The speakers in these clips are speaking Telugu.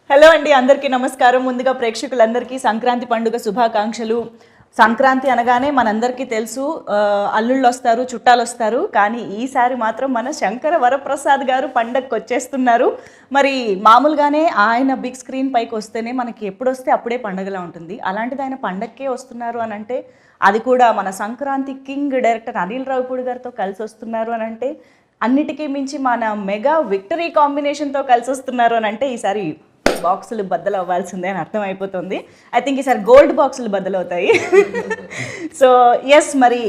హలో అండి, అందరికీ నమస్కారం. ముందుగా ప్రేక్షకులందరికీ సంక్రాంతి పండుగ శుభాకాంక్షలు. సంక్రాంతి అనగానే మనందరికీ తెలుసు, అల్లుళ్ళు వస్తారు, చుట్టాలు వస్తారు. కానీ ఈసారి మాత్రం మన శంకర వరప్రసాద్ గారు పండగకి వచ్చేస్తున్నారు. మరి మామూలుగానే ఆయన బిగ్ స్క్రీన్ పైకి వస్తేనే మనకి ఎప్పుడు వస్తే అప్పుడే పండగలా ఉంటుంది. అలాంటిది ఆయన పండగకే వస్తున్నారు అని అంటే, అది కూడా మన సంక్రాంతి కింగ్ డైరెక్టర్ అనిల్ రావిపూడి గారితో కలిసి వస్తున్నారు అని అంటే, అన్నిటికీ మించి మన మెగా విక్టరీ కాంబినేషన్తో కలిసి వస్తున్నారు అని అంటే, ఈసారి బాక్సులు బద్దలు అవ్వాల్సిందే అని అర్థమైపోతుంది. ఐ థింక్ ఈసారి గోల్డ్ బాక్సులు బద్దలు అవుతాయి. సో ఎస్, మరి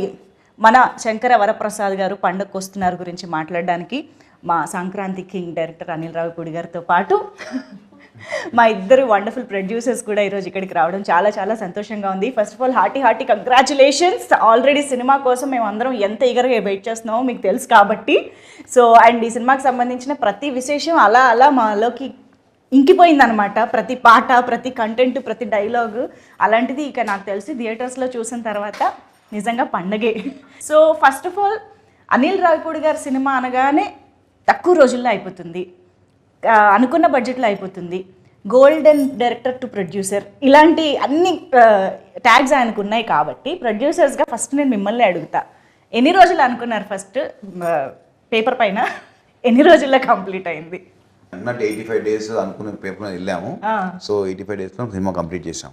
మన శంకర వరప్రసాద్ గారు పండగకు వస్తున్నారు గురించి మాట్లాడడానికి మా సంక్రాంతి కింగ్ డైరెక్టర్ అనిల్ రావిపూడి గారితో పాటు మా ఇద్దరు వండర్ఫుల్ ప్రొడ్యూసర్స్ కూడా ఈరోజు ఇక్కడికి రావడం చాలా చాలా సంతోషంగా ఉంది. First of all hearty congratulations. Already cinema కోసం మేము అందరం ఎంత ఈగర్గా వెయిట్ చేస్తున్నామో మీకు తెలుసు కాబట్టి. సో అండ్ ఈ సినిమాకి సంబంధించిన ప్రతి విశేషం అలా అలా మాలోకి ఇంకిపోయిందనమాట. ప్రతి పాట, ప్రతి కంటెంట్, ప్రతి డైలాగు. అలాంటిది ఇక నాకు తెలిసి థియేటర్స్లో చూసిన తర్వాత నిజంగా పండగే. So first of all Anil Ravipudi గారి సినిమా అనగానే తక్కువ రోజుల్లో అయిపోతుంది, అనుకున్న బడ్జెట్లో అయిపోతుంది, గోల్డెన్ డైరెక్టర్ టు ప్రొడ్యూసర్, ఇలాంటి అన్ని ట్యాగ్స్ ఆయనకు ఉన్నాయి. కాబట్టి ప్రొడ్యూసర్స్గా ఫస్ట్ నేను మిమ్మల్ని అడుగుతా, ఎన్ని రోజులు అనుకున్నారు ఫస్ట్ పేపర్ పైన, ఎన్ని రోజుల్లో కంప్లీట్ అయింది? అన్నట్టు 85 days అనుకున్న పేపర్ మీద వెళ్ళాము. సో 85 daysలో సినిమా కంప్లీట్ చేసాం.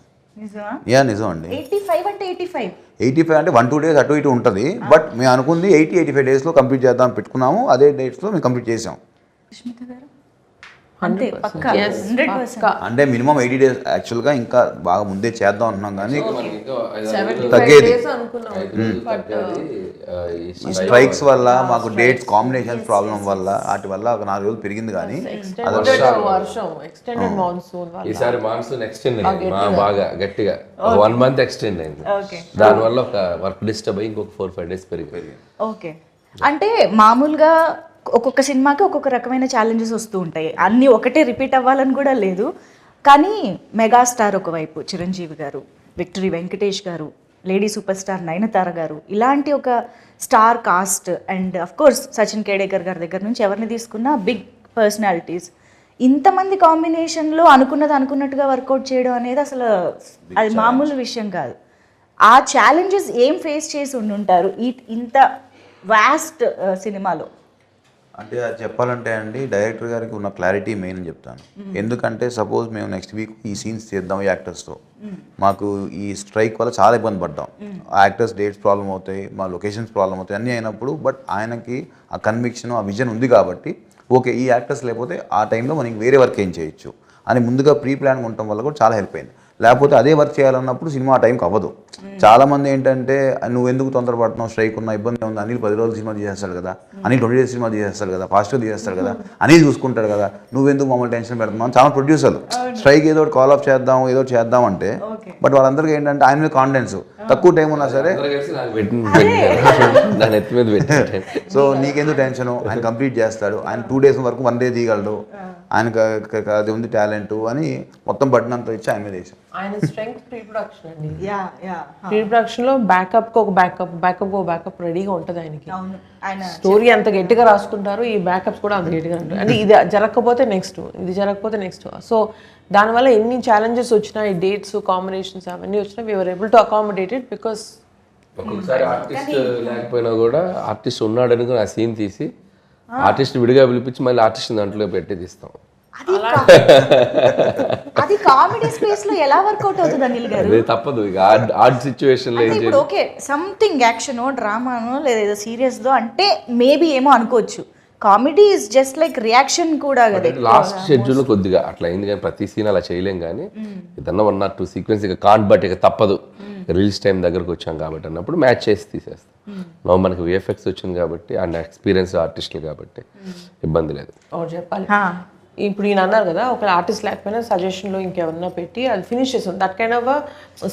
నిజం అండి. 85 అంటే 85 అంటే 1-2 days అటు ఇటు ఉంటుంది. బట్ మేము అనుకుంది 80-85 daysలో కంప్లీట్ చేద్దాం పెట్టుకున్నాము. అదే డేట్స్లో మేము కంప్లీట్ చేసాం. అంటే మినిమం 80 days యాక్చువల్గా, ఇంకా బాగా ముందే చేద్దాం అంటున్నాం కానీ తగ్గేది. ఈ స్ట్రైక్స్ వల్ల మాకు డేట్స్ కాంబినేషన్ ప్రాబ్లం వల్ల వాటి వల్ల ఒక 4 రోజులు పెరిగింది. కానీ ఈసారి మాన్సూన్ ఎక్స్టెండ్ అయింది, బాగా గట్టిగా 1 month ఎక్స్టెండ్ అయింది. దానివల్ల ఒక వర్క్ డిస్టర్బ్ అయ్యి ఇంకొక 4-5 days పెరిగింది. ఓకే, అంటే మామూలుగా ఒక్కొక్క సినిమాకి ఒక్కొక్క రకమైన ఛాలెంజెస్ వస్తూ ఉంటాయి. అన్నీ ఒకటే రిపీట్ అవ్వాలని కూడా లేదు. కానీ మెగాస్టార్ ఒకవైపు చిరంజీవి గారు, విక్టరీ వెంకటేష్ గారు, లేడీ సూపర్ స్టార్ నయనతార గారు, ఇలాంటి ఒక star cast and of course Sachin Khedekar గారి దగ్గర నుంచి ఎవరిని తీసుకున్నా బిగ్ పర్సనాలిటీస్, ఇంతమంది కాంబినేషన్లో అనుకున్నట్టుగా వర్కౌట్ చేయడం అనేది అసలు అది మామూలు విషయం కాదు. ఆ ఛాలెంజెస్ ఏం ఫేస్ చేసి ఉండుంటారు ఇంత వాస్ట్ సినిమాలో? అంటే అది చెప్పాలంటే అండి, డైరెక్టర్ గారికి ఉన్న క్లారిటీ మెయిన్ అని చెప్తాను. ఎందుకంటే సపోజ్ మేము నెక్స్ట్ వీక్ ఈ సీన్స్ చేద్దాం యాక్టర్స్తో, మాకు ఈ స్ట్రైక్ వల్ల చాలా ఇబ్బంది పడ్డాం. ఆ యాక్టర్స్ డేట్స్ ప్రాబ్లం అవుతాయి, మా లొకేషన్స్ ప్రాబ్లం అవుతాయి, అన్నీ అయినప్పుడు బట్ ఆయనకి ఆ కన్విక్షన్, ఆ విజన్ ఉంది కాబట్టి ఓకే ఈ యాక్టర్స్ లేకపోతే ఆ టైంలో మనకి వేరే వర్క్ ఏం చేయొచ్చు అని ముందుగా ప్రీ ప్లాన్గా ఉండటం వల్ల కూడా చాలా హెల్ప్ అయింది. లేకపోతే అదే వర్క్ చేయాలన్నప్పుడు సినిమా ఆ టైంకి అవ్వదు. చాలామంది ఏంటంటే నువ్వు ఎందుకు తొందరపడుతున్నావు, స్ట్రైక్ ఉన్న ఇబ్బంది ఉంది, అనిల్ 10 రోజులు సినిమా తీసేస్తాడు కదా, అనిల్ 20 days సినిమా తీసేస్తాడు కదా, ఫాస్ట్గా తీసేస్తాడు కదా, అనిల్ చూసుకుంటాడు కదా, నువ్వెందుకు మమ్మల్ని టెన్షన్ పెడుతున్నావు చాలా ప్రొడ్యూసర్లు. స్ట్రైక్ ఏదో కాల్ ఆఫ్ చేద్దాం అంటే బట్ వాళ్ళందరికీ ఏంటంటే ఆయన మీద కాన్ఫిడెన్స్, తక్కువ టైం ఉన్నా సరే సో నీకెందుకు టెన్షన్, ఆయన కంప్లీట్ చేస్తాడు, ఆయన 2 days వరకు 1 day తీయగలడు, ఆయనకు అది ఉంది టాలెంట్ అని మొత్తం బట్టినంత ఇచ్చి ఆయన మీద వేసాం. ఆయన స్ట్రెంగ్త్ ప్రీ ప్రొడక్షన్ అండి. ప్రీ ప్రొడక్షన్ లో బ్యాకప్ బ్యాకప్ రెడీగా ఉంటుంది ఆయనకి. స్టోరీ అంత గట్టిగా రాసుకుంటారు, ఈ బ్యాకప్స్ కూడా అంత గట్టిగా ఉంటాయి. అంటే ఇది జరగకపోతే నెక్స్ట్, సో దానివల్ల ఎన్ని ఛాలెంజెస్ వచ్చినా, ఈ డేట్స్ కాంబినేషన్స్ అవన్నీ వచ్చినా we were able to accommodate it. Because ఒక్కొక్కసారి ఆర్టిస్ట్ లేకపోయినా కూడా ఆర్టిస్ట్ ఉన్నాడు అనుకుని ఆ సీన్ తీసి ఆర్టిస్ట్ విడిగా పిలిపించి మళ్ళీ ఆర్టిస్ట్ దాంట్లో పెట్టి తీస్తాం. అది కామెడీ స్పేస్ లో ఎలా వర్కౌట్ అవుతుంది అనిల్ గారు? అది తప్పదు, ఇక ఆర్ట్ సిచ్యువేషన్ లో ఇప్పుడు ఓకే సంథింగ్ యాక్షనో డ్రామానో లేదా సీరియస్ దో అంటే మేబీ ఏమో అనుకోవచ్చు. Comedy is just like reaction కూడా కదా. లాస్ట్ షెడ్యూల్ కొద్దిగా అట్లా అయింది, కానీ ప్రతి సీన్ అలా చేయలేం. కానీ ఏదన్నా 1 or 2 సీక్వెన్స్ ఇక కాంట్ బట్ ఇక తప్పదు, రిలీజ్ టైం దగ్గరకు వచ్చాం కాబట్టి అన్నప్పుడు మ్యాచ్ చేసి తీసేస్తాం. మనకి విఎఫ్ఎక్స్ వచ్చింది కాబట్టి అండ్ ఎక్స్పీరియన్స్ ఆర్టిస్టులు కాబట్టి ఇబ్బంది లేదు. చెప్పాలి ఇప్పుడు ఈయన అన్నారు కదా, ఒక ఆర్టిస్ట్ లేకపోయినా సజెషన్లో ఇంకెవరన్నా పెట్టి అది ఫినిష్ చేస్తాం. That kind of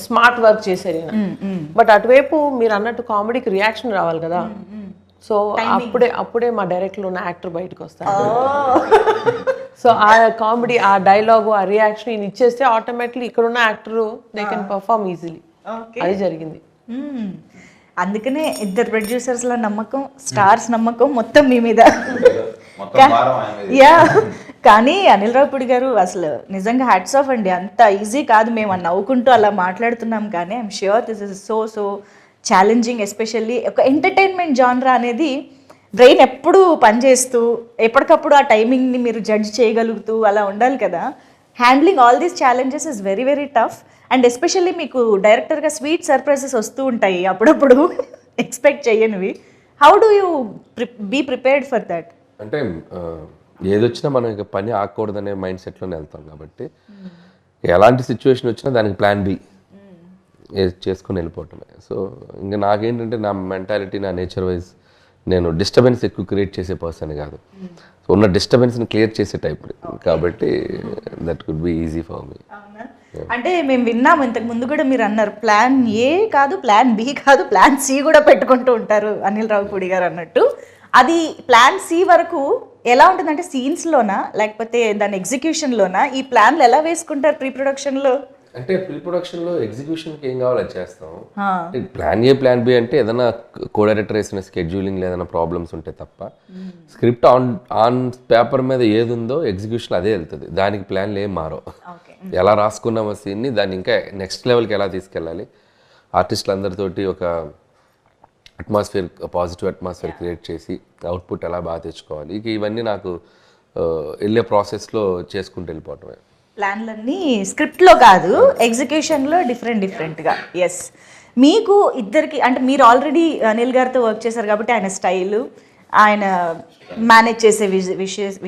smart work చేశారు ఈయన. బట్ అటువైపు మీరు అన్నట్టు కామెడీకి రియాక్షన్ రావాలి కదా. సో అప్పుడే మా డైరెక్ట్లో ఉన్న యాక్టర్ బయటకు వస్తారు. సో ఆ కామెడీ, ఆ డైలాగు, ఆ రియాక్షన్ ఈయన ఇచ్చేస్తే ఆటోమేటిక్లీ ఇక్కడ ఉన్న actor they can perform easily. అది జరిగింది. అందుకనే ఇద్దరు ప్రొడ్యూసర్స్ల నమ్మకం, స్టార్స్ నమ్మకం మొత్తం మీ మీద. యా కానీ అనిల్ రావుపూడి గారు అసలు నిజంగా హ్యాట్స్ ఆఫ్ అండి. అంత ఈజీ కాదు. మేము నవ్వుకుంటూ అలా మాట్లాడుతున్నాం కానీ I'm sure this is so challenging. Especially ఒక ఎంటర్టైన్మెంట్ జాన్రా అనేది బ్రెయిన్ ఎప్పుడు పనిచేస్తూ ఎప్పటికప్పుడు ఆ టైమింగ్ని మీరు జడ్జ్ చేయగలుగుతూ అలా ఉండాలి కదా. Handling all these challenges is very very tough. And especially మీకు డైరెక్టర్గా స్వీట్ సర్ప్రైజెస్ వస్తూ ఉంటాయి అప్పుడప్పుడు ఎక్స్పెక్ట్ చేయనివి. How do you be prepared for that? అంటే ఏదొచ్చినా మనం ఇక పని ఆగకూడదనే మైండ్ సెట్లోనే వెళ్తాం కాబట్టి ఎలాంటి సిచ్యువేషన్ వచ్చినా దానికి ప్లాన్ బి చేసుకుని వెళ్ళిపోవటమే. సో ఇంకా నాకేంటంటే నా మెంటాలిటీ, నా నేచర్ వైజ్ నేను డిస్టర్బెన్స్ ఎక్కువ క్రియేట్ చేసే పర్సన్ కాదు. సో ఉన్న డిస్టర్బెన్స్ని క్లియర్ చేసే టైప్ కాబట్టి that could be easy for me. అంటే మేము విన్నాము ఇంతకు ముందు కూడా, మీరు అన్నారు ప్లాన్ ఏ కాదు, ప్లాన్ బి కాదు, ప్లాన్ సి కూడా పెట్టుకుంటూ ఉంటారు అనిల్ రావుపూడి గారు అన్నట్టు. అది ప్లాన్ సి వరకు ఎలా ఉంటుందంటే సీన్స్లోనా లేకపోతే దాని ఎగ్జిక్యూషన్లోనా? ఈ ప్లాన్లు ఎలా వేసుకుంటారు ప్రీ ప్రొడక్షన్లో? అంటే ప్రీ ప్రొడక్షన్లో ఎగ్జిక్యూషన్కి ఏం కావాలో అది చేస్తాం. ప్లాన్ ఏ ప్లాన్ బి అంటే ఏదైనా కో డైరెక్టర్ వేసిన స్కెడ్యూలింగ్ ఏదైనా ప్రాబ్లమ్స్ ఉంటే తప్ప స్క్రిప్ట్ ఆన్ పేపర్ మీద ఏది ఉందో ఎగ్జిక్యూషన్ అదే వెళ్తుంది. దానికి ప్లాన్లు ఏం మారో. ఎలా రాసుకున్నామో సీన్ని దాన్ని ఇంకా నెక్స్ట్ లెవెల్కి ఎలా తీసుకెళ్ళాలి, ఆర్టిస్టులు అందరితోటి ఒక అట్మాస్ఫియర్, పాజిటివ్ అట్మాస్ఫియర్ క్రియేట్ చేసి అవుట్పుట్ ఎలా బాగా తెచ్చుకోవాలి, ఇక ఇవన్నీ నాకు వెళ్ళే ప్రాసెస్లో చేసుకుంటూ వెళ్ళిపోవటమే. ప్లాన్లన్నీ స్క్రిప్ట్లో కాదు, ఎగ్జిక్యూషన్లో డిఫరెంట్గా. ఎస్, మీకు ఇద్దరికి అంటే మీరు ఆల్రెడీ అనిల్ గారితో వర్క్ చేశారు కాబట్టి ఆయన స్టైలు, ఆయన మేనేజ్ చేసే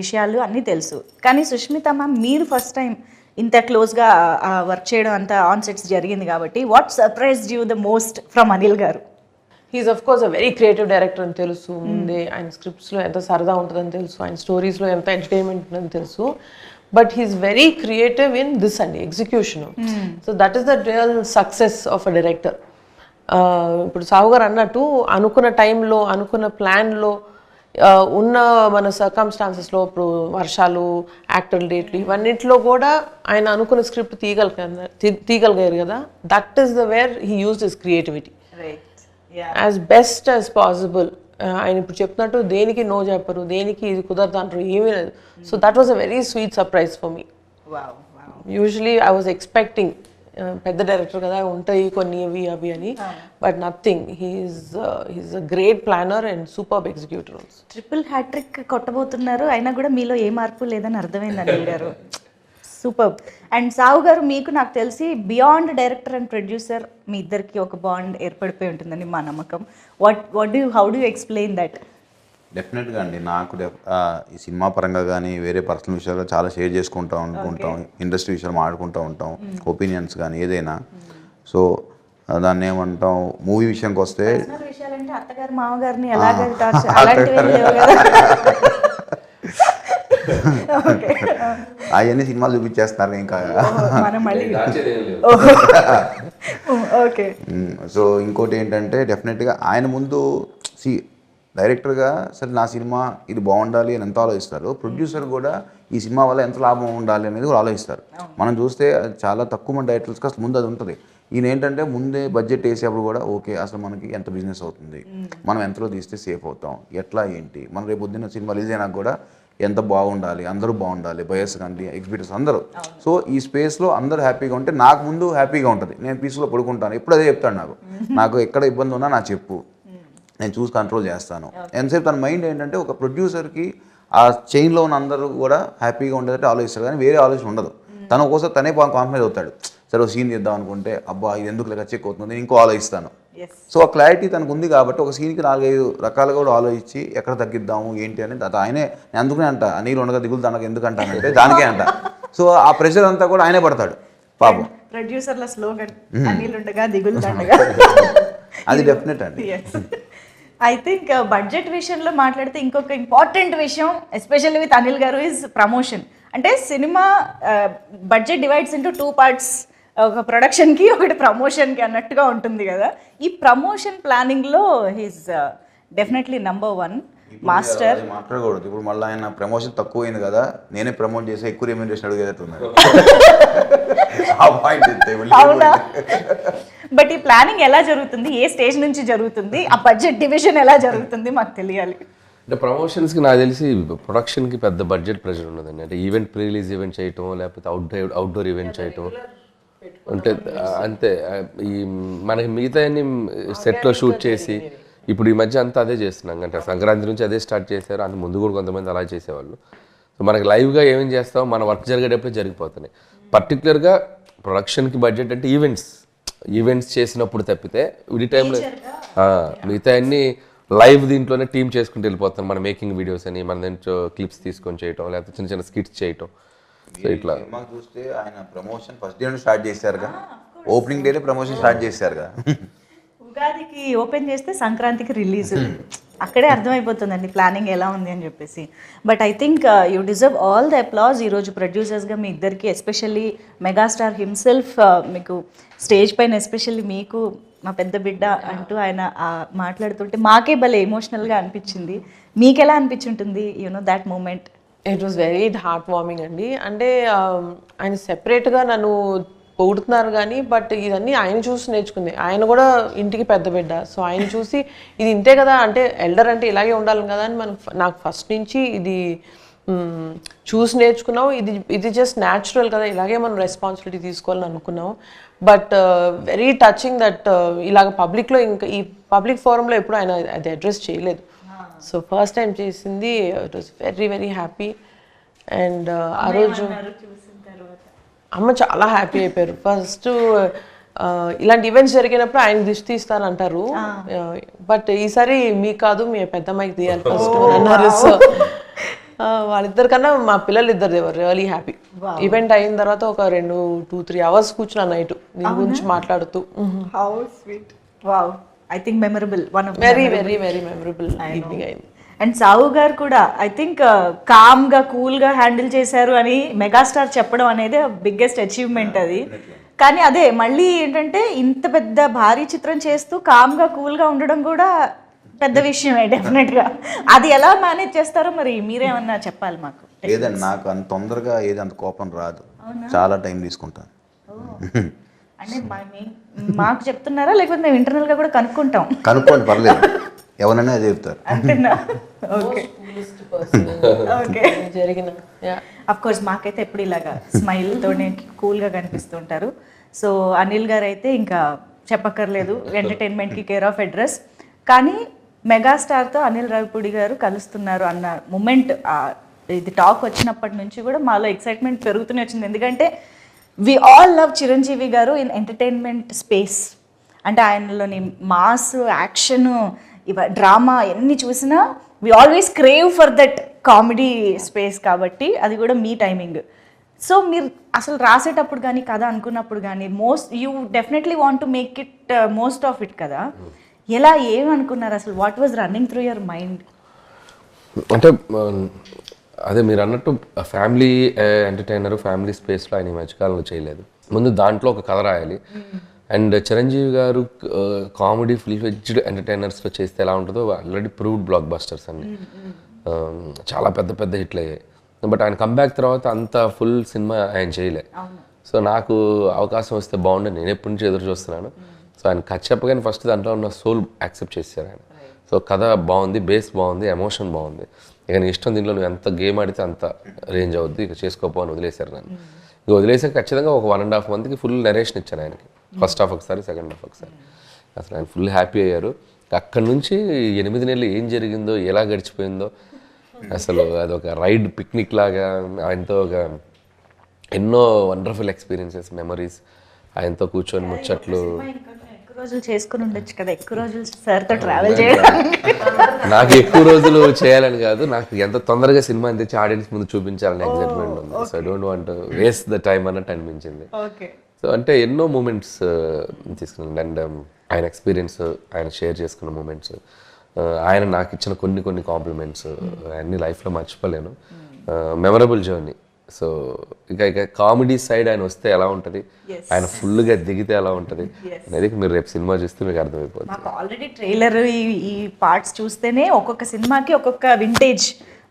విషయాలు అన్నీ తెలుసు. కానీ సుష్మిత మ్యామ్, మీరు ఫస్ట్ టైం ఇంత క్లోజ్గా వర్క్ చేయడం అంతా ఆన్ సెట్స్ జరిగింది కాబట్టి what surprised you the most from Anil గారు? He's of course a very creative director అని తెలుసు ముందే. ఆయన స్క్రిప్ట్స్లో ఎంత సరదా ఉంటుందని తెలుసు, ఆయన స్టోరీస్లో ఎంత ఎంటర్టైన్మెంట్ ఉంటుందని తెలుసు. But he's very creative in this అండి, execution. So that is the real success of a director. ఇప్పుడు సాహు గారు అన్నట్టు అనుకున్న టైంలో, అనుకున్న ప్లాన్లో, ఉన్న మన సర్కమ్స్టాన్సెస్లో, ఇప్పుడు వర్షాలు, యాక్టర్ డేట్లు, ఇవన్నింటిలో కూడా ఆయన అనుకున్న స్క్రిప్ట్ తీయగలిగారు కదా. That is the where he used his creativity as best as possible. ఆయన ఇప్పుడు చెప్తున్నట్టు దేనికి నో చెప్పరు, దేనికి ఇది కుదరదు అంటారు, ఏమీ లేదు. So that was a very sweet surprise for me. Usually I was expecting పెద్ద డైరెక్టర్ కదా ఉంటాయి కొన్ని అవి అని, but nothing. He's a great planner and superb executor also. Triple hat trick కొట్టబోతున్నారు అయినా కూడా మీలో ఏ మార్పు లేదని అర్థమైంది అనిల్ గారు. సూపర్. అండ్ సాహు గారు, మీకు నాకు తెలిసి బియాండ్ డైరెక్టర్ అండ్ ప్రొడ్యూసర్ మీ ఇద్దరికి ఒక బాండ్ ఏర్పడిపోయి ఉంటుందని మా నమ్మకం. How do explain that? డెఫినెట్గా అండి, నాకు ఈ సినిమా పరంగా కానీ వేరే పర్సనల్ విషయాలు చాలా షేర్ చేసుకుంటూ ఉంటాం, ఇండస్ట్రీ విషయాలు మాట్లాడుకుంటూ ఉంటాం, ఒపీనియన్స్ కానీ ఏదైనా. సో దాన్ని ఏమంటాం, మూవీ విషయానికి వస్తే విషయాలంటే అత్తగారు మామగారిని ఎలాగ అలాంటివి లేవు కదా. అవన్నీ సినిమాలు చూపించేస్తున్నారు ఇంకా. ఓకే. సో ఇంకోటి ఏంటంటే డెఫినెట్గా ఆయన ముందు డైరెక్టర్గా సరే నా సినిమా ఇది బాగుండాలి అని ఎంత ఆలోచిస్తారు, ప్రొడ్యూసర్ కూడా ఈ సినిమా వల్ల ఎంత లాభం ఉండాలి అనేది కూడా ఆలోచిస్తారు. మనం చూస్తే చాలా తక్కువ మంది డైరెక్టర్స్కి అసలు ముందు అది ఉంటుంది. ఈయన ఏంటంటే ముందే బడ్జెట్ వేసేప్పుడు కూడా ఓకే అసలు మనకి ఎంత బిజినెస్ అవుతుంది, మనం ఎంతలో తీస్తే సేఫ్ అవుతాం, ఎట్లా ఏంటి, మనం రేపు పొద్దున్న సినిమా రిలీజ్ అయినా కూడా ఎంత బాగుండాలి, అందరూ బాగుండాలి, బయర్స్ కానీ ఎగ్జిబిటర్స్ అందరూ. సో ఈ స్పేస్లో అందరూ హ్యాపీగా ఉంటే నాకు ముందు హ్యాపీగా ఉంటుంది, నేను పీస్లో పడుకుంటాను. ఎప్పుడు అదే చెప్తాను, నాకు ఎక్కడ ఇబ్బంది ఉన్నా నాకు చెప్పు, నేను చూసి కంట్రోల్ చేస్తాను. ఎంతసేపు తన మైండ్ ఏంటంటే ఒక ప్రొడ్యూసర్కి ఆ చైన్లో ఉన్న అందరూ కూడా హ్యాపీగా ఉండేటట్టు ఆలోచిస్తారు, కానీ వేరే ఆలోచన ఉండదు. తను ఒక్కోసారి తనే కాంప్రమైజ్ అవుతాడు. సరే సీన్ చేద్దాం అనుకుంటే అబ్బా ఇది ఎందుకు లేక చెక్ అవుతుంది, ఇంకో ఆలోచిస్తాను. సో ఆ క్లారిటీ తనకు ఉంది కాబట్టి ఒక సీన్కి 4-5 రకాలుగా కూడా ఆలోచించి ఎక్కడ తగ్గిద్దాము ఏంటి అని ఆయనే. నేను అందుకనే అంట నీళ్ళు ఉండగా దిగులు తనకు ఎందుకు అంటానంటే దానికే అంట. సో ఆ ప్రెషర్ అంతా కూడా ఆయనే పడతాడు పాపం. ప్రొడ్యూసర్ల స్లోగన్ అనిల్ ఉండగా దిగులు దండగా. అది డెఫినెట్ అండి. ఐ థింక్ బడ్జెట్ విషయంలో మాట్లాడితే ఇంకొక ఇంపార్టెంట్ విషయం ఎస్పెషల్లీ విత్ అనిల్ గారు ఈజ్ ప్రమోషన్. అంటే cinema budget divides into 2 parts, ఒక ప్రొడక్షన్కి ఒకటి ప్రమోషన్కి అన్నట్టుగా ఉంటుంది కదా. ఈ ప్రమోషన్ ప్లానింగ్లో హీస్ డెఫినెట్లీ నంబర్ 1 మాస్టర్. మాట్లాడకూడదు ఇప్పుడు, మళ్ళీ ఆయన ప్రమోషన్ తక్కువ అయింది కదా నేనే ప్రమోట్ చేసి ఎక్కువ రెమ్యూనరేషన్ అడిగేటట్టున్నారు. అవునా? బట్ ఈ ప్లానింగ్ ఎలా జరుగుతుంది, ఏ స్టేజ్ నుంచి జరుగుతుంది, ఆ బడ్జెట్ డివిజన్ ఎలా జరుగుతుంది మాకు తెలియాలి. అంటే ప్రమోషన్స్కి నాకు తెలిసి ప్రొడక్షన్కి పెద్ద బడ్జెట్ ప్రెషర్ ఉండదండి. అంటే ఈవెంట్ ప్రీ రిలీజ్ ఈవెంట్ చేయటం, లేకపోతే అవుట్డోర్ ఈవెంట్ చేయటం అంటే అంతే. ఈ మనకి మిగతా సెట్లో షూట్ చేసి ఇప్పుడు ఈ మధ్య అంతా అదే చేస్తున్నాం. అంటే సంక్రాంతి నుంచి అదే స్టార్ట్ చేశారు, అంత ముందు కూడా కొంతమంది అలా చేసేవాళ్ళు. సో మనకి లైవ్గా ఏమేం చేస్తామో మన వర్క్ జరిగేటప్పుడే జరిగిపోతున్నాయి. పర్టికులర్గా ప్రొడక్షన్కి బడ్జెట్ అంటే ఈవెంట్స్ చేసినప్పుడు తప్పితే ఈ టైంలో మిగతా అన్ని లైవ్ దీంట్లోనే టీమ్ చేసుకుంటూ వెళ్ళిపోతాం. మన మేకింగ్ వీడియోస్ అని మన దాంట్లో క్లిప్స్ తీసుకొని చేయటం, లేకపోతే చిన్న చిన్న స్కిట్స్ చేయటం. సో ఇట్లా సినిమా చూస్తే ఆయన ప్రమోషన్ ఫస్ట్ డే స్టార్ట్ చేశారుగా, ఓపెనింగ్ డేనే ప్రమోషన్ స్టార్ట్ చేశారుగా. ఉగాదికి ఓపెన్ చేస్తే సంక్రాంతికి రిలీజ్, అక్కడే అర్థమైపోతుందండి ప్లానింగ్ ఎలా ఉంది అని చెప్పేసి. But I think you deserve all the applause. ఈరోజు ప్రొడ్యూసర్స్గా మీ ఇద్దరికి, ఎస్పెషల్లీ మెగాస్టార్ హిమ్సెల్ఫ్ మీకు స్టేజ్ పైన, ఎస్పెషల్లీ మీకు మా పెద్ద బిడ్డ అంటూ ఆయన మాట్లాడుతుంటే మాకే భలే ఎమోషనల్గా అనిపించింది. మీకు ఎలా అనిపించుంటుంది that moment? It was very heart warming అండి. అంటే ఆయన సెపరేట్గా నన్ను పొగుడుతున్నారు కానీ బట్ ఇదన్నీ ఆయన చూసి నేర్చుకుంది. ఆయన కూడా ఇంటికి పెద్ద బిడ్డ, సో ఆయన చూసి ఇది ఇంతే కదా, అంటే ఎల్డర్ అంటే ఇలాగే ఉండాలి కదా అని నాకు ఫస్ట్ నుంచి ఇది చూసి నేర్చుకున్నాం. ఇది జస్ట్ న్యాచురల్ కదా, ఇలాగే మనం రెస్పాన్సిబిలిటీ తీసుకోవాలని అనుకున్నాం. బట్ వెరీ టచింగ్ దట్ ఇలాగ పబ్లిక్లో, ఇంకా ఈ పబ్లిక్ ఫోరంలో ఎప్పుడు ఆయన అది అడ్రస్ చేయలేదు. సో ఫస్ట్ టైం చేసింది. It was very very happy. And ఆ రోజు అమ్మ చాలా హ్యాపీ అయిపోయారు. ఫస్ట్ ఇలాంటి ఈవెంట్స్ జరిగినప్పుడు ఆయన దిష్టి తీస్తారంటారు, బట్ ఈసారి మీకు కాదు మీ పెద్దమ్మాయికి తీయాలి ఫస్ట్ అన్నారు. సో వాళ్ళిద్దరికన్నా మా పిల్లలు ఇద్దరు దేవర్ రియలీ హ్యాపీ. ఈవెంట్ అయిన తర్వాత ఒక 2-3 hours కూర్చున్నా నైట్ దీని గురించి మాట్లాడుతూ. How sweet. Wow, I think memorable, one of very very very memorable evening అయింది. అండ్ సావు గారు కూడా ఐ థింక్ కామ్గా కూల్గా హ్యాండిల్ చేశారు అని మెగాస్టార్ చెప్పడం అనేది బిగ్గెస్ట్ అచీవ్మెంట్ అది. కానీ అదే మళ్ళీ ఏంటంటే ఇంత పెద్ద భారీ చిత్రం చేస్తూ కామ్గా కూల్గా ఉండడం కూడా పెద్ద విషయమే డెఫినెట్గా. అది ఎలా మేనేజ్ చేస్తారో మరి మీరేమన్నా చెప్పాలి మాకు. లేదండి, నాకు అంత తొందరగా ఏది అంత కోపం రాదు, చాలా టైం తీసుకుంటాను. అంటే మాకు చెప్తున్నారా లేకపోతే మేము ఇంటర్నల్గా కూడా కనుక్కుంటాం? కనుక్కోండి, పర్లేదు, ఎవరైనా అదే చెప్తారు. అంతేనా? Okay okay. జరిగిన అఫ్ కోర్స్ మాకైతే ఎప్పుడు ఇలాగా స్మైల్తోనే కూల్గా కనిపిస్తుంటారు. సో అనిల్ గారు అయితే ఇంకా చెప్పక్కర్లేదు, ఎంటర్టైన్మెంట్కి కేర్ ఆఫ్ అడ్రస్. కానీ మెగాస్టార్తో అనిల్ రావిపూడి గారు కలుస్తున్నారు అన్న మూమెంట్, ఇది టాక్ వచ్చినప్పటి నుంచి కూడా మాలో ఎక్సైట్మెంట్ పెరుగుతూనే వచ్చింది. ఎందుకంటే వి ఆల్ లవ్ చిరంజీవి గారు ఇన్ ఎంటర్టైన్మెంట్ స్పేస్. అంటే ఆయనలోని మాస్, యాక్షన్, డ్రామా ఎన్ని చూసినా we always crave for that comedy space. కాబట్టి అది కూడా మీ టైమింగ్. సో మీరు అసలు రాసేటప్పుడు కానీ కథ అనుకున్నప్పుడు కానీ you definitely want to make it most of it కదా. ఎలా ఏమనుకున్నారు అసలు? What was running through your mind? అంటే అదే మీరు అన్నట్టు ఫ్యామిలీ ఎంటర్టైనర్, ఫ్యామిలీ స్పేస్లో ఆయన ఈ మధ్యకాలంలో చేయలేదు. ముందు దాంట్లో ఒక కథ రాయాలి. అండ్ చిరంజీవి గారు కామెడీ ఫుల్ ఫ్లెడ్జ్డ్ ఎంటర్టైనర్స్లో చేస్తే ఎలా ఉంటుందో ఆల్రెడీ ప్రూవ్డ్ బ్లాక్ బస్టర్స్ అండి, చాలా పెద్ద పెద్ద హిట్లు అయ్యాయి. బట్ ఆయన కంబ్యాక్ తర్వాత అంత ఫుల్ సినిమా ఆయన చేయలే. సో నాకు అవకాశం వస్తే బాగుండేది, నేను ఎప్పటి నుంచి ఎదురు చూస్తున్నాను. సో ఆయన కథ చెప్పగానే ఫస్ట్ దాంట్లో ఉన్న సోల్ యాక్సెప్ట్ చేశారు ఆయన. సో కథ బాగుంది, బేస్ బాగుంది, ఎమోషన్ బాగుంది, ఇక నీ ఇష్టం, దీంట్లో నువ్వు ఎంత గేమ్ ఆడితే అంత రేంజ్ అవుద్ది, ఇక చేసుకోపోని వదిలేశారు నన్ను. ఇక వదిలేసాక ఖచ్చితంగా ఒక 1.5 monthకి ఫుల్ నరేషన్ ఇచ్చాను ఆయనకి. ఫస్ట్ హాఫ్ ఒకసారి, సెకండ్ హాఫ్ ఒకసారి. అసలు ఆయన ఫుల్ హ్యాపీ అయ్యారు. అక్కడి నుంచి 8 నెలలు ఏం జరిగిందో, ఎలా గడిచిపోయిందో, అసలు అదొక రైడ్, పిక్నిక్ లాగా ఆయనతో ఒక ఎన్నో వండర్ఫుల్ ఎక్స్పీరియన్సెస్, మెమరీస్, ఆయనతో కూర్చొని ముచ్చట్లు. ఎక్కువ రోజులు చేసుకుని ఉండొచ్చు కదా, ఎక్కువ రోజులు సార్తో ట్రావెల్ చేయడానికి. నాకు ఎక్కువ రోజులు చేయాలని కాదు, నాకు ఎంత తొందరగా సినిమా తెచ్చి ఆడియన్స్ ముందు చూపించాలని ఎగ్జైట్మెంట్ ఉంది. So I don't want waste the time అన్నట్టు అనిపించింది. సో అంటే ఎన్నో మూమెంట్స్ తీసుకున్నాను. అండ్ ఆయన ఎక్స్పీరియన్స్, ఆయన షేర్ చేసుకున్న మూమెంట్స్, ఆయన నాకు ఇచ్చిన కొన్ని కాంప్లిమెంట్స్ అన్ని లైఫ్లో మర్చిపోలేను. Memorable journey. సో ఇక కామెడీ సైడ్ ఆయన వస్తే ఎలా ఉంటుంది, ఆయన ఫుల్గా దిగితే ఎలా ఉంటుంది అనేది మీరు రేపు సినిమా చూస్తే మీకు అర్థమైపోతుంది. మాకు ఆల్రెడీ ట్రైలర్, ఈ పార్ట్స్ చూస్తేనే ఒక్కొక్క సినిమాకి ఒక్కొక్క వింటేజ్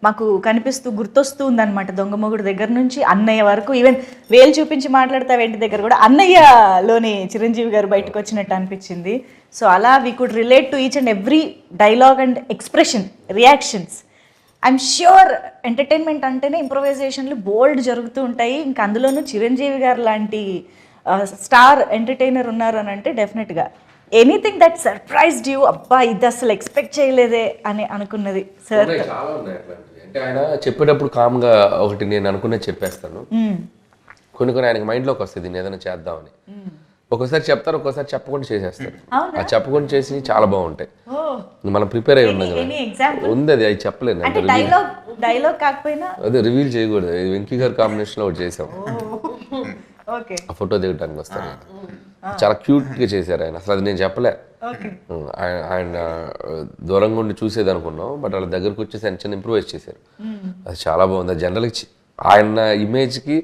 మాకు కనిపిస్తూ గుర్తొస్తూ ఉందన్నమాట. దొంగమొగుడు దగ్గర నుంచి అన్నయ్య వరకు, ఈవెన్ వేలు చూపించి మాట్లాడతా వెంటి దగ్గర కూడా అన్నయ్యలోని చిరంజీవి గారు బయటకు వచ్చినట్టు అనిపించింది. సో అలా we could relate to each and every dialogue and expression, reactions. I'm sure entertainment అంటేనే ఇంప్రొవైజేషన్లు బోల్డ్ జరుగుతూ ఉంటాయి. ఇంకా అందులోనూ చిరంజీవి గారు లాంటి స్టార్ ఎంటర్టైనర్ ఉన్నారు అని అంటే డెఫినెట్గా ఎనీథింగ్ దట్ సర్ప్రైజ్డ్ యూ, అబ్బా ఇది అసలు ఎక్స్పెక్ట్ చేయలేదే అని అనుకున్నది సార్? చాలా ఉన్నాయి అట్లాంటివి. అంటే ఆయన చెప్పేటప్పుడు కామ్గా ఒకటి నేను అనుకున్నది చెప్పేస్తాను. కొన్ని ఆయనకి మైండ్లోకి వస్తుంది నేను ఏదైనా చేద్దామని. ఒక్కోసారి చెప్తారు, ఒక్కోసారి చెప్పకుండా చేసేస్తారు. ఆ చెప్పకుండా చేసి చాలా బాగుంటాయి. మనం ప్రిపేర్ అయి ఉన్నాం కదా, ఉంది అది చెప్పలేను. డైలాగ్ కాకపోయినా అదే రివీల్ చేయకూడదు. వెంకీ గారి కాంబినేషన్ లో ఒకటి చేసాం, ఆ ఫోటో దిగడానికి వస్తాను. చాలా క్యూట్ గా చేశారు ఆయన. అసలు అది నేను చెప్పలే, ఆయన దూరంగా ఉండి చూసేది అనుకున్నాం. బట్ వాళ్ళ దగ్గరకు వచ్చేసి ఆయన చిన్న ఇంప్రూవైజ్ చేశారు. అది చాలా బాగుంది. జనరల్గా ఆయన ఇమేజ్కి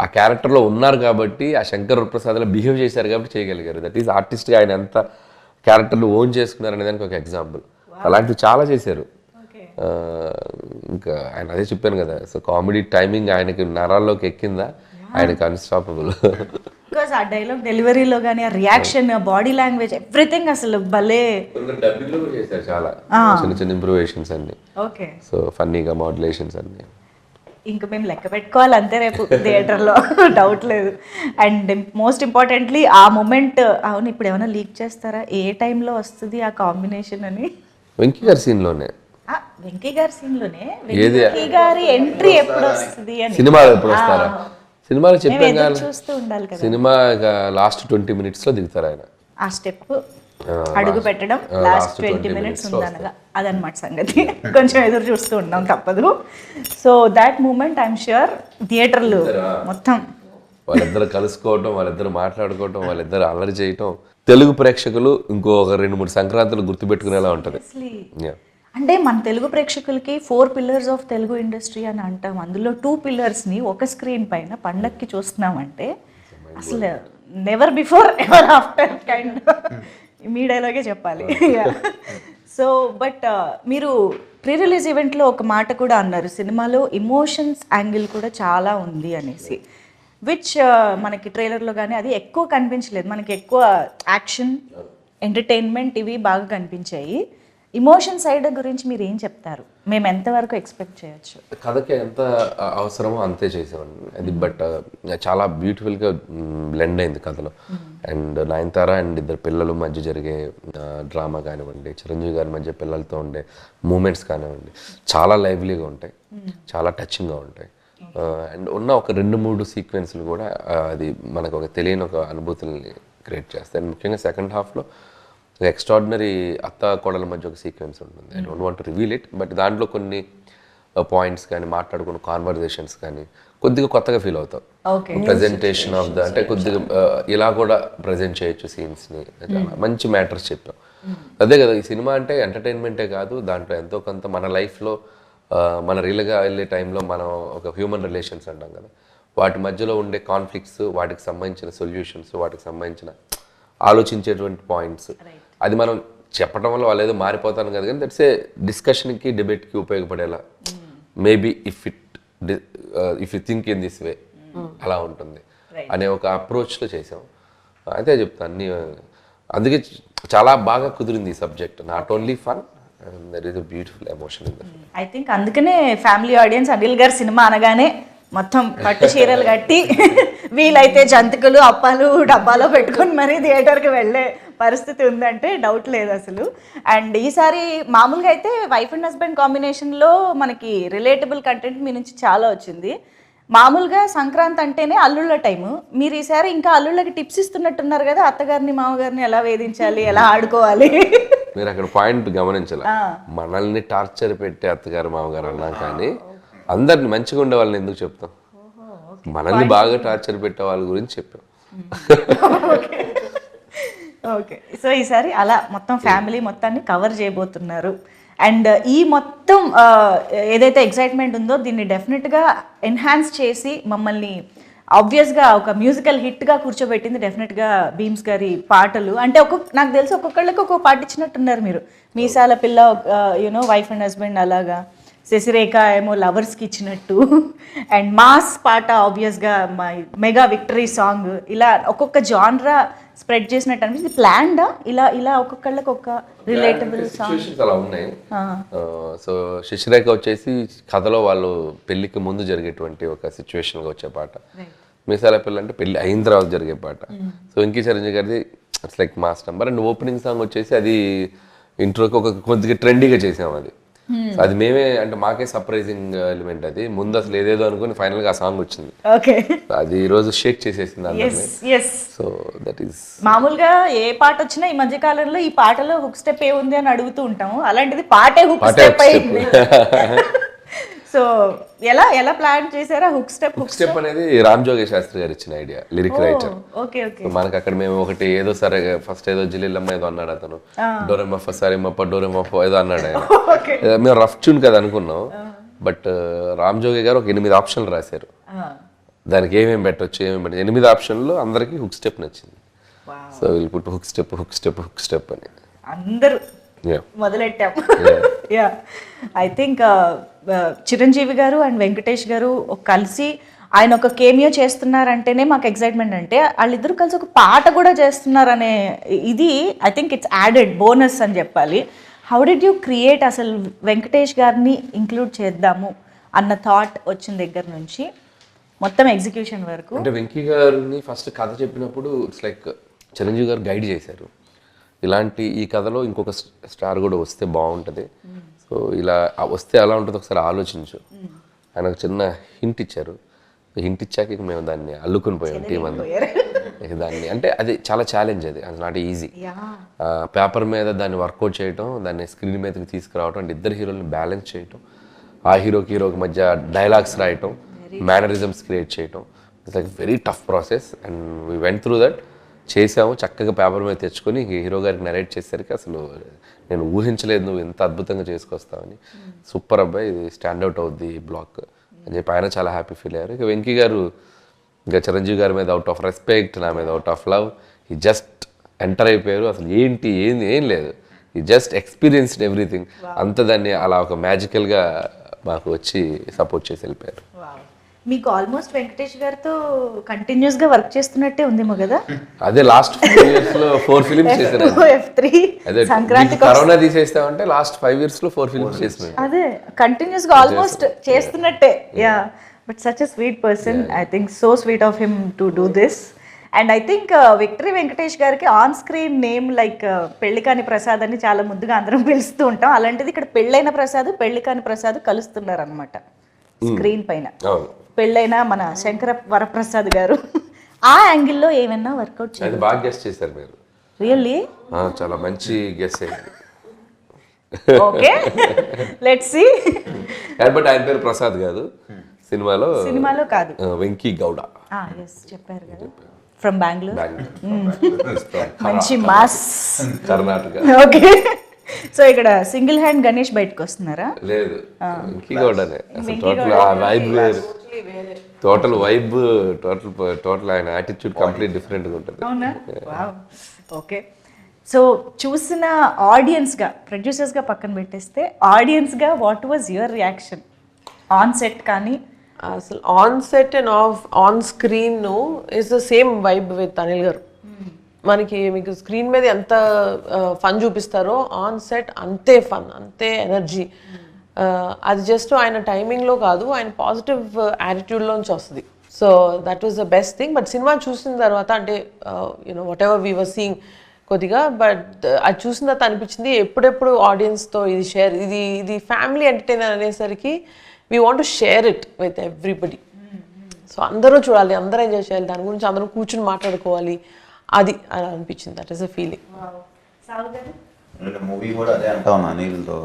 ఆ క్యారెక్టర్లో ఉన్నారు కాబట్టి, ఆ శంకర్ ప్రసాద్లో బిహేవ్ చేశారు కాబట్టి చేయగలిగారు. దట్ ఈస్ ఆర్టిస్ట్గా ఆయన ఎంత క్యారెక్టర్లు ఓన్ చేసుకున్నారు అనే దానికి ఒక ఎగ్జాంపుల్. అలాంటివి చాలా చేశారు. ఇంకా ఆయన అదే చెప్పాను కదా, సో కామెడీ టైమింగ్ ఆయనకి నరాల్లోకి ఎక్కిందా, ఆయనకి అన్స్టాపబుల్. బికాస్ ఆ డైలాగ్ డెలివరీలో కానీ ఆ రియాక్షన్, బాడీ లాంగ్వేజ్, ఎవ్రీథింగ్ అసలు భలే. డబ్బింగ్లో కూడా చేశారు చాలా చిన్న చిన్న ఇంప్రూవేషన్స్ అన్ని. ఓకే, సో ఫన్నీగా మాడ్యులేషన్స్ అన్ని. ఇంకా మేము లెక్క పెట్టుకోవాలి అంతే రేపు థియేటర్లో, డౌట్ లేదు. అండ్ మోస్ట్ ఇంపార్టెంట్లీ ఆ మూమెంట్, అవును ఇప్పుడు ఏమైనా లీక్ చేస్తారా ఏ టైంలో వస్తుంది ఆ కాంబినేషన్ అని? వెంకీ గారి సీన్లోనే, వెంకీ గారి సీన్లోనే వెంకీ గారి ఎంట్రీ ఎప్పుడు వస్తుంది అని. సినిమాలో ఎప్పుడు వస్తారా? సినిమాలో చెప్పాం కదా, చూస్తూ ఉండాలి కదా. సినిమా లాస్ట్ 20 minutes లో దిగుతారు ఆయన. ఆ స్టెప్ అడుగు పెట్టడం లాస్ట్ 20 minutes ఉందనగా అదనమాట సంగతి. కొంచెం ఎదురు చూస్తూ ఉన్నాం, తప్పదు. So that moment I'm sure థియేటర్లు మొత్తం వాళ్ళిద్దరు కలుసుకోవటం, వాళ్ళిద్దరు మాట్లాడుకోవటం, వాళ్ళిద్దరు అల్లరి చేయటం, తెలుగు ప్రేక్షకులు ఇంకో 2-3 సంక్రాంతులు గుర్తుపెట్టుకునేలా ఉంటుంది. అంటే మన తెలుగు ప్రేక్షకులకి 4 pillars ఆఫ్ తెలుగు ఇండస్ట్రీ అని అంటాం. అందులో 2 pillars-ని ఒక స్క్రీన్ పైన పండక్కి చూస్తున్నామంటే అసలు never before ever after kind. మీ డైలాగే చెప్పాలి. సో బట్ మీరు ప్రీ రిలీజ్ ఈవెంట్లో ఒక మాట కూడా అన్నారు, సినిమాలో ఇమోషన్స్ యాంగిల్ కూడా చాలా ఉంది అనేసి, విచ్ మనకి ట్రైలర్లో కానీ అది ఎక్కువ కనిపించలేదు. మనకి ఎక్కువ యాక్షన్, ఎంటర్టైన్మెంట్ ఇవి బాగా కనిపించాయి. ఇమోషన్ సైడ్ గురించి మీరు ఏం చెప్తారు? మేము ఎంతవరకు ఎక్స్పెక్ట్ చేయొచ్చు? కథకి ఎంత అవసరమో అంతే చేసామండి అది. బట్ చాలా బ్యూటిఫుల్గా బ్లెండ్ అయింది కథలో. అండ్ నయనతార అండ్ 2 పిల్లల మధ్య జరిగే డ్రామా కానివ్వండి, చిరంజీవి గారి మధ్య పిల్లలతో ఉండే మూమెంట్స్ కానివ్వండి, చాలా లైవ్లీగా ఉంటాయి, చాలా టచింగ్గా ఉంటాయి. అండ్ ఉన్న ఒక 2-3 సీక్వెన్స్లు కూడా అది మనకు ఒక తెలియని ఒక అనుభూతుల్ని క్రియేట్ చేస్తాయి. అండ్ ముఖ్యంగా సెకండ్ హాఫ్లో ఎక్స్ట్రాడినరీ అత్త కోడల మధ్య ఒక సీక్వెన్స్ ఉంటుంది. I don't want to reveal it, but దాంట్లో కొన్ని పాయింట్స్ కానీ, మాట్లాడుకున్న కాన్వర్జేషన్స్ కానీ కొద్దిగా కొత్తగా ఫీల్ అవుతాం. ప్రజెంటేషన్ ఆఫ్ ద అంటే కొద్దిగా ఇలా కూడా ప్రజెంట్ చేయొచ్చు సీన్స్ని. మంచి మ్యాటర్స్ చెప్పాం. అదే కదా ఈ సినిమా అంటే ఎంటర్టైన్మెంటే కాదు, దాంట్లో ఎంతో కొంత మన లైఫ్లో మన రియల్గా వెళ్ళే టైంలో మనం ఒక హ్యూమన్ రిలేషన్స్ అంటాం కదా, వాటి మధ్యలో ఉండే కాన్ఫ్లిక్ట్స్, వాటికి సంబంధించిన సొల్యూషన్స్, వాటికి సంబంధించిన ఆలోచించేటువంటి పాయింట్స్, అది మనం చెప్పడం వల్ల వాళ్ళు ఏదో మారిపోతాను కదా, కానీ దట్స్ ఏ డిస్కషన్కి, డిబేట్కి ఉపయోగపడేలా maybe if you think in this way అలా ఉంటుంది అనే ఒక అప్రోచ్లో చేసాం. అయితే చెప్తాను అన్ని. అందుకే చాలా బాగా కుదిరింది ఈ subject. Not only fun, there is a beautiful emotion in that. I think అందుకనే ఫ్యామిలీ ఆడియన్స్ అనిల్ గారి సినిమా అనగానే మొత్తం పట్టు చీరలు కట్టి వీలైతే జంతికలు, అప్పాలు డబ్బాలో పెట్టుకొని మరీ థియేటర్కి వెళ్ళే పరిస్థితి ఉందంటే డౌట్ లేదు అసలు. అండ్ ఈసారి మామూలుగా అయితే వైఫ్ అండ్ హస్బెండ్ కాంబినేషన్లో మనకి రిలేటబుల్ కంటెంట్ మీ నుంచి చాలా వచ్చింది. మామూలుగా సంక్రాంతి అంటేనే అల్లుళ్ళ టైము. మీరు ఈసారి ఇంకా అల్లుళ్ళకి టిప్స్ ఇస్తున్నట్టున్నారు కదా, అత్తగారిని మామగారిని ఎలా వేధించాలి, ఎలా ఆడుకోవాలి. మీరు అక్కడ పాయింట్ గమనించాలి, మనల్ని టార్చర్ పెట్టే అత్తగారు మామగారు అన్నా కానీ అందరిని మంచిగా ఉండే వాళ్ళని ఎందుకు చెప్తాం? మనల్ని బాగా టార్చర్ పెట్టే వాళ్ళ గురించి చెప్పాం. ఓకే, సో ఈసారి అలా మొత్తం ఫ్యామిలీ మొత్తాన్ని కవర్ చేయబోతున్నారు. అండ్ ఈ మొత్తం ఏదైతే ఎక్సైట్మెంట్ ఉందో దీన్ని డెఫినెట్గా ఎన్హాన్స్ చేసి మమ్మల్ని ఆబ్వియస్గా ఒక మ్యూజికల్ హిట్గా కూర్చోబెట్టింది డెఫినెట్గా భీమ్స్ గారి పాటలు. అంటే నాకు తెలిసి ఒక్కొక్కళ్ళకి ఒక్కొక్క పాట ఇచ్చినట్టున్నారు మీరు. మీసాల పిల్ల, యూనో వైఫ్ అండ్ హస్బెండ్ అలాగా. శశిరేఖ ఏమో లవర్స్కి ఇచ్చినట్టు, అండ్ మాస్ పాట ఆబ్వియస్గా మెగా విక్టరీ సాంగ్, ఇలా ఒక్కొక్క జాన్రా స్ప్రెడ్ చేసినట్టు అనిపిస్తుంది. ప్లాన్డా ఇలా ఇలా ఒక్కొక్కళ్ళకి ఒక రిలేటబుల్ సాంగ్? సిచ్యువేషన్స్ అలా ఉన్నాయి. సో శశిరేఖ వచ్చేసి కథలో వాళ్ళు పెళ్లికి ముందు జరిగేటువంటి ఒక సిచ్యువేషన్గా వచ్చే పాట. మీసాల పిల్ల అంటే పెళ్లి అయిన తర్వాత జరిగే పాట. సో వెంకీ చిరంజీవి గారిది it's like mass number. And opening song వచ్చేసి అది ఇంట్రోకి ఒక కొద్దిగా ట్రెండీగా చేసాం అది. సో అది మేమే అంటే మాకే సర్ప్రైజింగ్ ఎలిమెంట్ అది. ముందు అసలు ఏదేదో అనుకుని ఫైనల్ గా ఆ సాంగ్ వచ్చింది. ఓకే, అది ఈ రోజు షేక్ చేసేసింది అందరినీ. సో దట్ ఈస్ మామూలుగా ఏ పాట వచ్చినా ఈ మధ్య కాలంలో ఈ పాటలో హుక్ స్టెప్ ఏ ఉంది అని అడుగుతూ ఉంటాము, అలాంటిది పాటే హుక్ స్టెప్ అయింది. సో ఎలా ఎలా ప్లాన్ చేశారా హుక్ స్టెప్? హుక్ స్టెప్ అనేది రామ్ జోగేష్ శాస్త్రి గారు ఇచ్చిన idea, lyric writer. Okay okay. మనకి అక్కడ మేము ఒకటి ఏదో సరే ఫస్ట్ ఏదో జిల్లిల్లమ్మ ఏదో అన్నాడు అతను, డోరెమఫ సరిమప్ప డోరెమఫ ఏదో అన్నాడు ఆయన. మేము రఫ్ ట్యూన్ కదా అనుకున్నాం, బట్ రామ్ జోగి గారు ఒక 8 ఆప్షన్లు రాశారు. దానికి ఏమేమి పెట్టచ్చు ఏమేమి పెట్టచ్చు, 8 ఆప్షన్లు అందరికి హుక్ స్టెప్ నచ్చింది. సో వీళ్ళు పుట్టు hook step hook step hook step అని అందరూ మొదలెట్టాం. యా, ఐ థింక్ చిరంజీవి గారు అండ్ వెంకటేష్ గారు కలిసి ఆయన ఒక కేమియో చేస్తున్నారంటేనే మాకు ఎక్సైట్మెంట్. అంటే వాళ్ళిద్దరు కలిసి ఒక పాట కూడా చేస్తున్నారనే ఇది I think it's added bonus అని చెప్పాలి. హౌ డిడ్ యూ క్రియేట్ అసలు వెంకటేష్ గారిని ఇంక్లూడ్ చేద్దాము అన్న థాట్ వచ్చిన దగ్గర నుంచి మొత్తం ఎగ్జిక్యూషన్ వరకు? అంటే వెంకీ గారిని ఫస్ట్ కథ చెప్పినప్పుడు ఇట్స్ లైక్ చిరంజీవి గారు గైడ్ చేశారు, ఇలాంటి ఈ కథలో ఇంకొక స్టార్ కూడా వస్తే బాగుంటుంది, సో ఇలా వస్తే ఎలా ఉంటుందో ఒకసారి ఆలోచించు. ఆయన ఒక చిన్న హింట్ ఇచ్చారు. హింట్ ఇచ్చాక ఇక మేము దాన్ని అల్లుకుని పోయాం టీం అంతా. దాన్ని అంటే అది చాలా ఛాలెంజ్, అది నాట్ ఈజీ. పేపర్ మీద దాన్ని వర్కౌట్ చేయటం, దాన్ని స్క్రీన్ మీదకి తీసుకురావటం, అంటే ఇద్దరు హీరోని బ్యాలెన్స్ చేయటం, ఆ హీరోకి మధ్య డైలాగ్స్ రాయటం, మేనరిజమ్స్ క్రియేట్ చేయటం, it's like very tough process. And we went through that. చేసాము, చక్కగా పేపర్ మీద తెచ్చుకొని హీరో గారికి నరేట్ చేసేసరికి అసలు నేను ఊహించలేదు నువ్వు ఎంత అద్భుతంగా చేసుకొస్తావని. సూపర్ అబ్బాయి, ఇది స్టాండ్అవుట్ అవుద్ది బ్లాక్ అని చెప్పి ఆయన చాలా హ్యాపీ ఫీల్ అయ్యారు. ఇక వెంకీ గారు ఇంకా చిరంజీవి గారి మీద అవుట్ ఆఫ్ రెస్పెక్ట్, నా మీద అవుట్ ఆఫ్ లవ్, ఈ జస్ట్ ఎంటర్ అయిపోయారు. అసలు ఏంటి ఏం లేదు, ఈ జస్ట్ ఎక్స్పీరియన్స్డ్ ఎవ్రీథింగ్. అంత దాన్ని అలా ఒక మ్యాజికల్గా మాకు వచ్చి సపోర్ట్ చేసి వెళ్ళిపోయారు. మీకు ఆల్మోస్ట్ వెంకటేష్ గారితో కంటిన్యూస్ గా వర్క్ చేస్తున్నట్టే ఉందేమో కదా? అదే లాస్ట్ 4 years లో 4 ఫిలిమ్స్ చేశారు. అదే సంక్రాంతి కరోనా తీసేస్తామంటే లాస్ట్ 5 years లో 4 ఫిలిమ్స్ చేస్తున్నారు. అదే కంటిన్యూస్ గా ఆల్మోస్ట్ చేస్తున్నట్టే. Yeah, but such a sweet person. I think so sweet of him to do this. And I think victory Venkatesh గారికి on screen name like Pellikani Prasad అని చాలా ముద్దుగా అందరం పిలుస్తూ ఉంటాం. అలాంటిది ఇక్కడ పెళ్ళైన ప్రసాద్ పెళ్లికాని ప్రసాద్ కలుస్తున్నారు అనమాట స్క్రీన్ పైన. పెళ్ళైన మన శంకర వరప్రసాద్ గారు ఆ యాంగిల్లో ఏమైనా వర్కౌట్ చేయాలి? అది బాగా గెస్ చేశారు మీరు. రియల్లీ చాలా మంచి గెస్ అయింది. Okay, let's see. బట్ ఆయన పేరు ప్రసాద్ కాదు, సినిమాలో కాదు, వెంకీ గౌడ. చెప్పారు కదా, ఫ్రమ్ బెంగళూరు. మంచి మాస్ కర్ణాటక. ఓకే, సో ఇక్కడ సింగిల్ హ్యాండ్ గణేష్ బయటకు వస్తున్నారా? లేదు, వెంకీ గౌడనే. అసలు టోటల్ ఆ వైబ్ వేరు, టోటల్ వైబ్, టోటల్ ఆయన యాటిట్యూడ్ కంప్లీట్ డిఫరెంట్గా ఉంటుంది. అవునా? ఓకే, సో చూసిన ఆడియన్స్గా, ప్రొడ్యూసర్స్గా పక్కన పెట్టేస్తే ఆడియన్స్గా what was your reaction on set? కానీ అసలు on set and on screen is the same vibe with Anil గారు. మనకి మీకు స్క్రీన్ మీద ఎంత ఫన్ చూపిస్తారో ఆన్ సెట్ అంతే ఫన్, అంతే ఎనర్జీ. అది జస్ట్ ఆయన టైమింగ్లో కాదు, ఆయన పాజిటివ్ యాటిట్యూడ్లోంచి వస్తుంది. So that was the best thing. But cinema చూసిన తర్వాత అంటే you know whatever we were seeing కొద్దిగా, బట్ అది చూసిన తర్వాత అనిపించింది ఎప్పుడెప్పుడు ఆడియన్స్తో ఇది షేర్, ఇది ఫ్యామిలీ ఎంటర్టైనర్ అనేసరికి we want to share it with everybody. So అందరూ చూడాలి, అందరూ ఎంజాయ్ చేయాలి, దాని గురించి అందరూ కూర్చుని మాట్లాడుకోవాలి, అది అలా అనిపించింది. That is a feeling. Movie కూడా అదే అంటా ఉన్నా అనిల్తో,